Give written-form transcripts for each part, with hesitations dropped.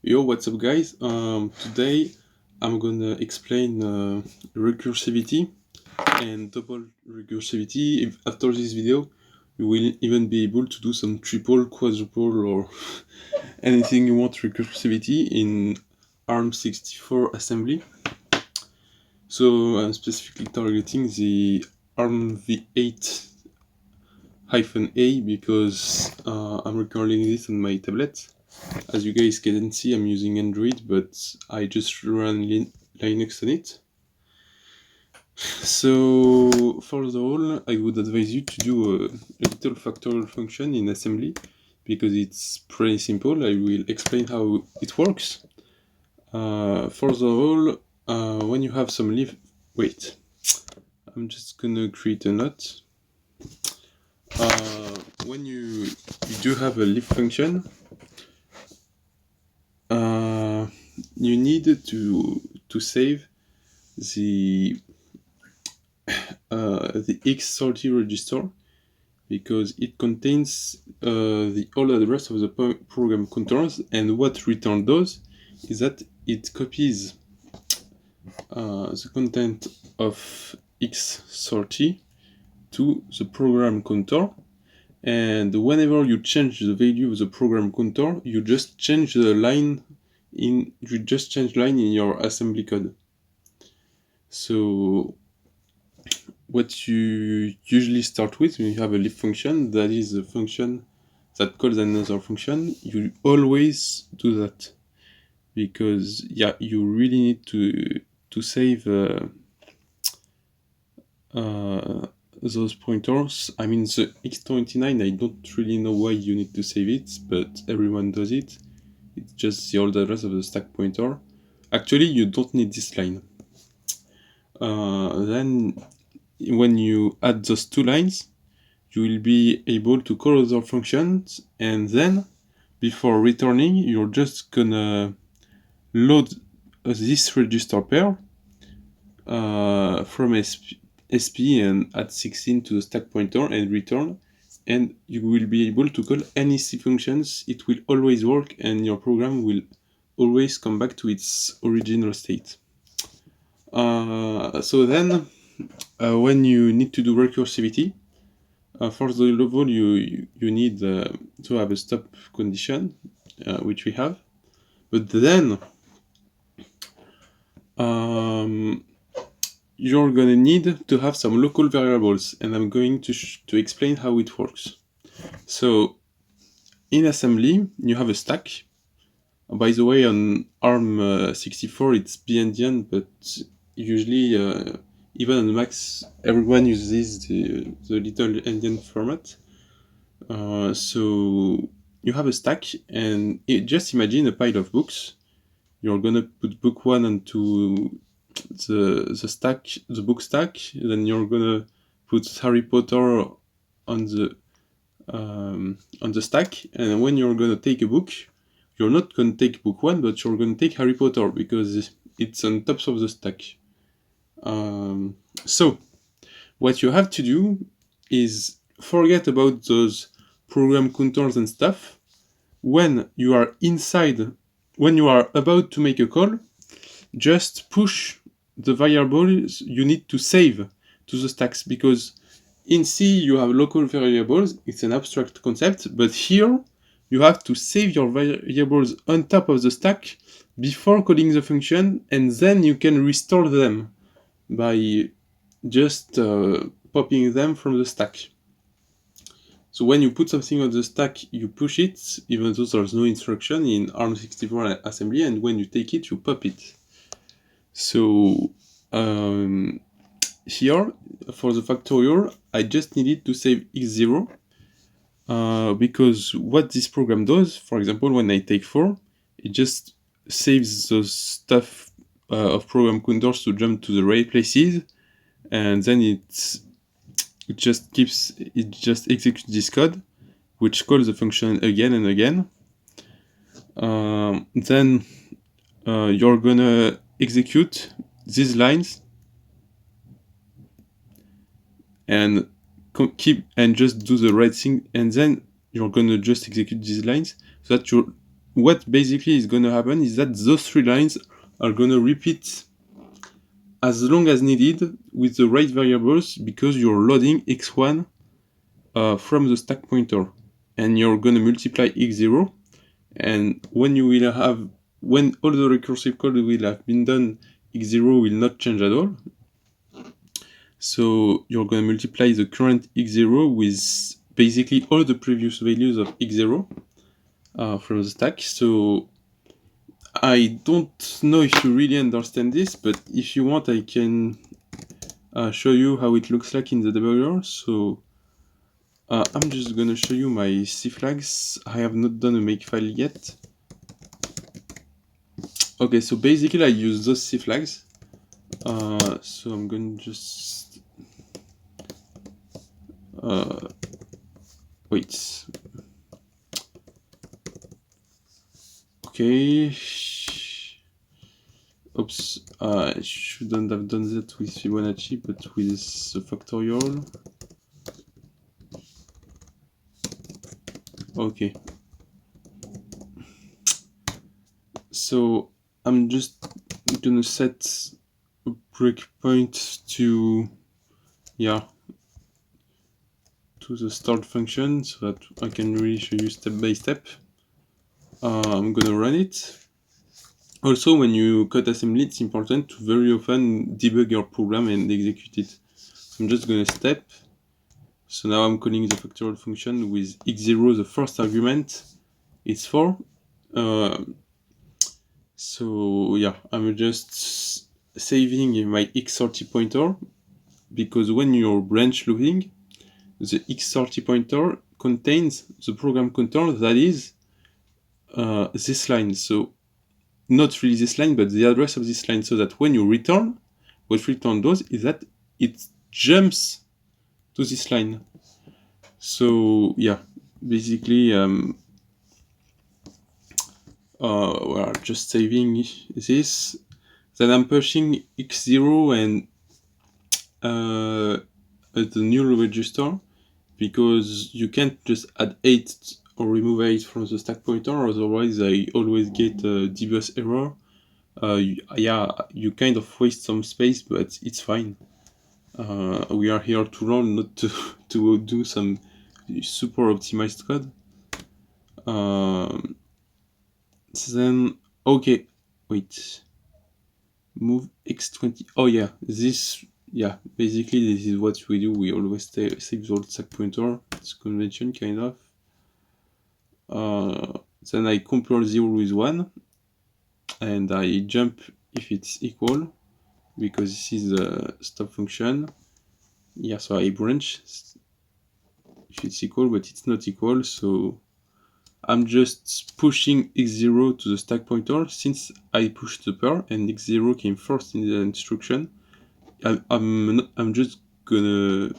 Yo, what's up, guys? Today I'm gonna explain recursivity and double recursivity. After this video, you will even be able to do some triple, quadruple, or anything you want recursivity in ARM64 assembly. So I'm specifically targeting the ARM v8-A because I'm recording this on my tablet. As you guys can see, I'm using Android, but I just run Linux on it. So, first of all, I would advise you to do a little factorial function in assembly, because it's pretty simple. I will explain how it works. First of all, when you have some leaf... Wait, I'm just gonna create a note. When you do have a leaf function, you need to save the X30 register, because it contains the old address of the program controls, and what return does is that it copies the content of X30 to the program counter, and whenever you change the value of the program counter, you just change the line in your assembly code. So what you usually start with when you have a leaf function, that is a function that calls another function, you always do that, because yeah, you really need to save those pointers. I mean, the x29, I don't really know why you need to save it, but everyone does it. It's just the old address of the stack pointer. Actually, you don't need this line. Then when you add those two lines, you will be able to call other functions, and then before returning, you're just gonna load this register pair from SP and add 16 to the stack pointer and return, and you will be able to call any C functions. It will always work, and your program will always come back to its original state. So then, when you need to do recursivity, for the level you need to have a stop condition, which we have, but then you're gonna need to have some local variables, and I'm going to explain how it works. So in assembly, you have a stack. By the way, on ARM64 it's BNDN, but usually even on Macs everyone uses the little endian format. So you have a stack, and just imagine a pile of books. You're gonna put book 1 onto the stack, the book stack. Then you're gonna put Harry Potter on the stack. And when you're gonna take a book, you're not gonna take book 1, but you're gonna take Harry Potter, because it's on top of the stack. So what you have to do is forget about those program counters and stuff. When you are about to make a call, just push the variables you need to save to the stacks, because in C you have local variables. It's an abstract concept, but here you have to save your variables on top of the stack before calling the function, and then you can restore them by just popping them from the stack. So when you put something on the stack, you push it, even though there's no instruction in ARM64 assembly, and when you take it, you pop it. So here, for the factorial, I just needed to save x0, because what this program does, for example, when I take 4, it just saves the stuff of program counters to jump to the right places, and then it just executes this code, which calls the function again and again. Then you're gonna execute these lines and keep and just do the right thing, and then you're gonna just execute these lines so that what basically is going to happen is that those 3 lines are going to repeat as long as needed with the right variables, because you're loading x1 from the stack pointer, and you're going to multiply x0, and when all the recursive code will have been done, x0 will not change at all. So you're going to multiply the current x0 with basically all the previous values of x0 from the stack. So I don't know if you really understand this, but if you want, I can show you how it looks like in the debugger. So I'm just gonna show you my C flags. I have not done a makefile yet. Okay, so basically I use those C flags. So I'm gonna just wait. Okay. Oops, I shouldn't have done that with Fibonacci, but with the factorial. Okay. So I'm just gonna set a breakpoint to the start function so that I can really show you step by step. I'm gonna run it. Also, when you code assembly, it's important to very often debug your program and execute it. So I'm just gonna step. So now I'm calling the factorial function with x0, the first argument, it's 4. So yeah, I'm just saving my x30 pointer, because when you're branch looping, the x30 pointer contains the program counter that is this line. So not really this line, but the address of this line, so that when you return, what return does is that it jumps to this line. So yeah, basically we're just saving this. Then I'm pushing x0 and at the new register, because you can't just add 8 or remove 8 from the stack pointer, otherwise I always get a dbus error. Yeah, you kind of waste some space, but it's fine. We are here to learn, not to do some super optimized code. Then, okay, wait. Move x20. Oh yeah, basically this is what we do. We always save the old stack pointer. It's convention, kind of. Then I compare 0 with 1, and I jump if it's equal, because this is the stop function. Yeah, so I branch if it's equal, but it's not equal, so I'm just pushing x0 to the stack pointer, since I pushed the pair and x0 came first in the instruction. I'm just gonna,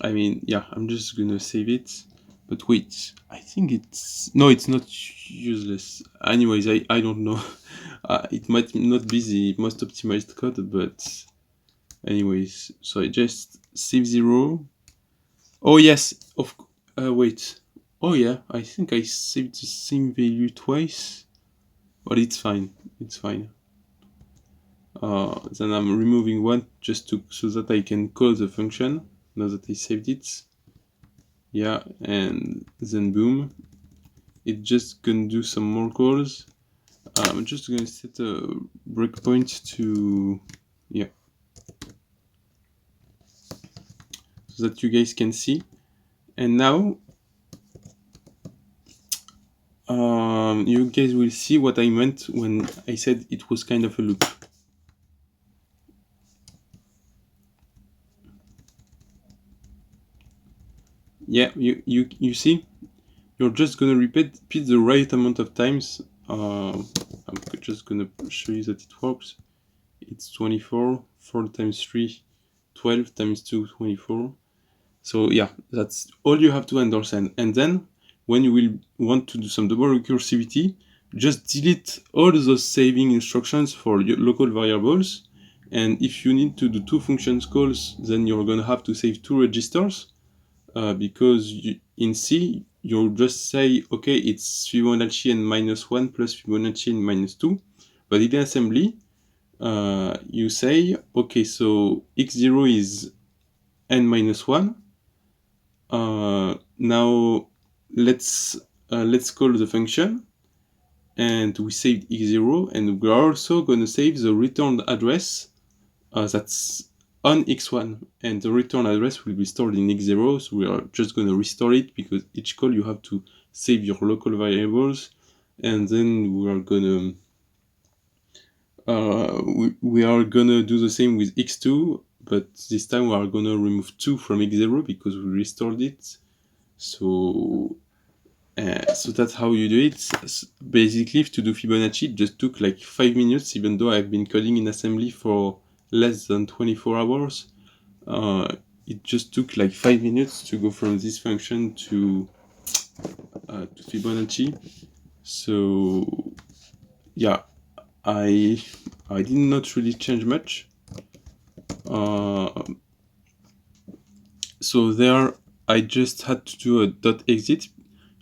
I'm just gonna save it. But wait, I think it's not useless. Anyways, I don't know. It might not be the most optimized code, but anyways, so I just save 0. Oh yes, wait. Oh yeah, I think I saved the same value twice, but it's fine. It's fine. Then I'm removing 1 just so that I can call the function now that I saved it. Yeah, and then boom, it's just gonna do some more calls. I'm just gonna set a breakpoint to so that you guys can see. And now you guys will see what I meant when I said it was kind of a loop. Yeah, you see, you're just gonna repeat the right amount of times. I'm just gonna show you that it works. It's 24, 4 times 3, 12 times 2, 24. So yeah, that's all you have to understand. And then when you will want to do some double recursivity, just delete all those saving instructions for your local variables. And if you need to do 2 functions calls, then you're gonna have to save 2 registers, because in C you'll just say, okay, it's Fibonacci n minus 1 plus Fibonacci n minus 2. But in assembly, you say, okay, so x0 is n minus 1. Now let's call the function, and we saved x0, and we're also going to save the return address that's on x1, and the return address will be stored in x0. So we are just going to restore it, because each call you have to save your local variables, and then we are gonna we are gonna do the same with x2, but this time we are gonna remove 2 from x0 because we restored it. So that's how you do it. Basically, to do Fibonacci, it just took like 5 minutes, even though I've been coding in assembly for less than 24 hours. It just took like 5 minutes to go from this function to Fibonacci. So yeah, I did not really change much. So there, I just had to do a dot exit.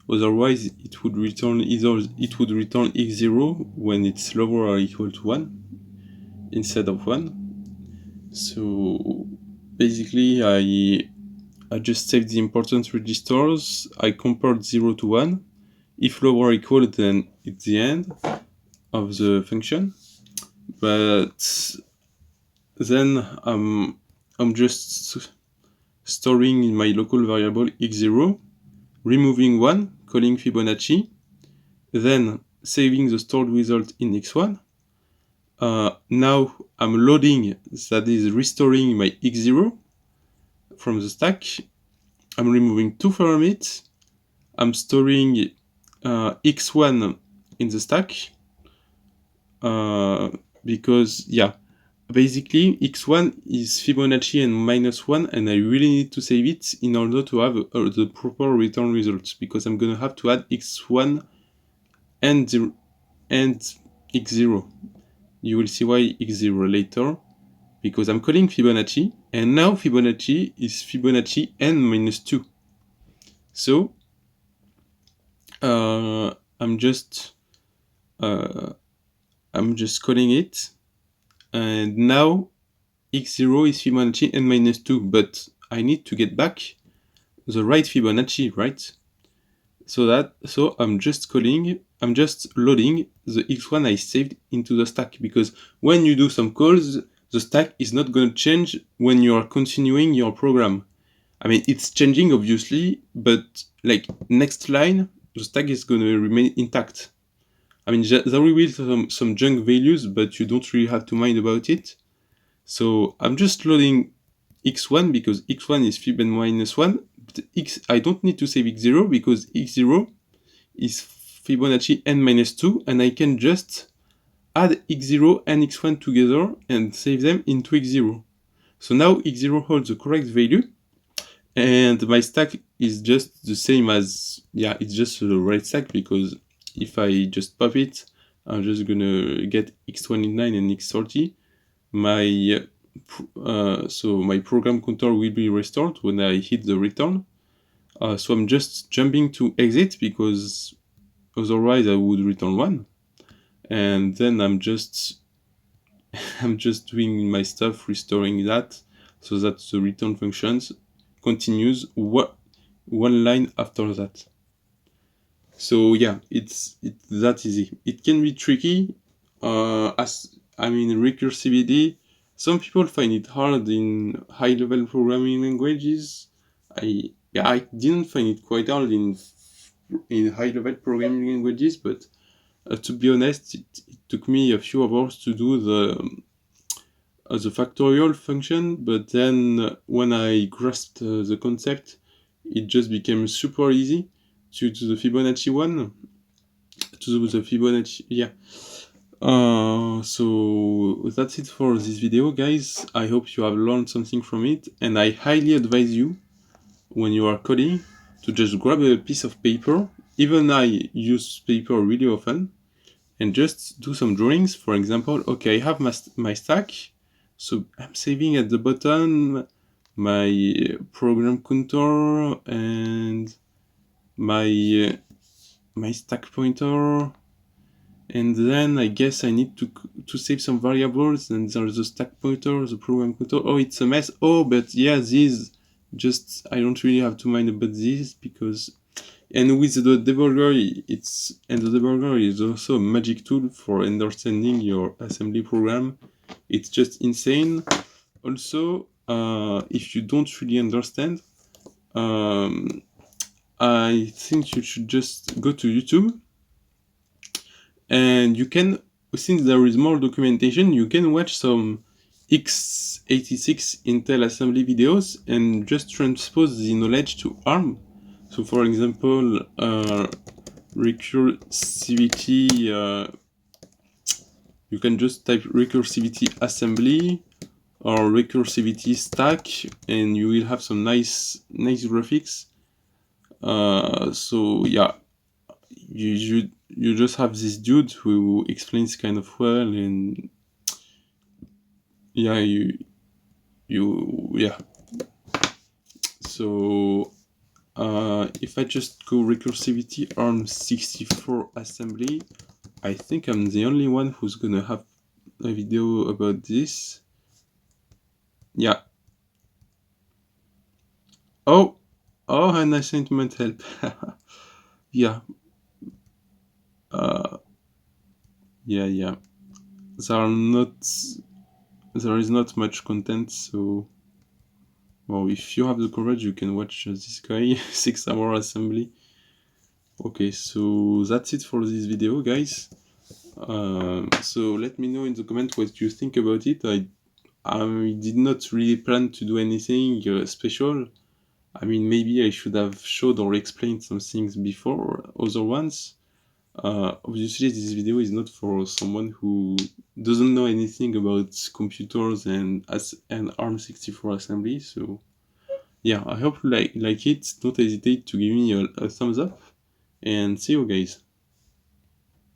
Otherwise, it would return x0 when it's lower or equal to 1 instead of 1. So basically, I just saved the important registers. I compared 0 to 1. If lower or equal, then it's the end of the function. But then I'm just storing in my local variable x0, removing 1, calling Fibonacci, then saving the stored result in x1. Now I'm loading, that is restoring my x0 from the stack. I'm removing 2 from it. I'm storing x1 in the stack, because yeah, basically x1 is Fibonacci and minus 1, and I really need to save it in order to have the proper return results, because I'm gonna have to add x1 and x0. You will see why x0 later, because I'm calling Fibonacci, and now Fibonacci is Fibonacci n minus 2. So I'm just calling it, and now x0 is Fibonacci n minus 2, but I need to get back the right Fibonacci, right? So I'm just loading the x1 I saved into the stack, because when you do some calls, the stack is not going to change when you are continuing your program. I mean, it's changing obviously, but like next line, the stack is going to remain intact. I mean, there will be some junk values, but you don't really have to mind about it. So I'm just loading x1 because x1 is fib n minus 1, but I don't need to save x0 because x0 is Fibonacci n minus 2, and I can just add x0 and x1 together and save them into x0. So now x0 holds the correct value, and my stack is just the same as, yeah, it's just the right stack, because if I just pop it, I'm just gonna get x29 and x30. So my program counter will be restored when I hit the return. So I'm just jumping to exit, because otherwise I would return 1. And then I'm just doing my stuff, restoring that, so that the return functions continues one line after that. So yeah, it's that easy. It can be tricky, recursivity. Some people find it hard in high-level programming languages. I didn't find it quite hard in high-level programming languages, but to be honest, it took me a few hours to do the factorial function. But then when I grasped the concept, it just became super easy to do the Fibonacci one. So that's it for this video, guys. I hope you have learned something from it, and I highly advise you, when you are coding, to just grab a piece of paper. Even I use paper really often, and just do some drawings. For example, okay, I have my stack, so I'm saving at the bottom my program counter, and my my stack pointer, and then I guess I need to save some variables, and there's the stack pointer, the program pointer. Oh, it's a mess. Oh, but yeah, these just, I don't really have to mind about this because, and with the debugger, the debugger is also a magic tool for understanding your assembly program. It's just insane. Also, if you don't really understand, I think you should just go to YouTube, and you can, since there is more documentation, you can watch some x86 Intel assembly videos and just transpose the knowledge to ARM. So for example, recursivity, you can just type recursivity assembly or recursivity stack, and you will have some nice graphics. So yeah, you just have this dude who explains kind of well, and yeah, yeah. So if I just go recursivity ARM64 assembly, I think I'm the only one who's gonna have a video about this. Yeah. Oh, an assignment help. Yeah. Uh, yeah. There are not. There is not much content, so. Well, if you have the courage, you can watch this guy 6-hour assembly. Okay, so that's it for this video, guys. So let me know in the comment what you think about it. I did not really plan to do anything special. I mean, maybe I should have showed or explained some things before other ones. Obviously, this video is not for someone who doesn't know anything about computers and ARM64 assembly. So yeah, I hope you like it. Don't hesitate to give me a thumbs up, and see you guys.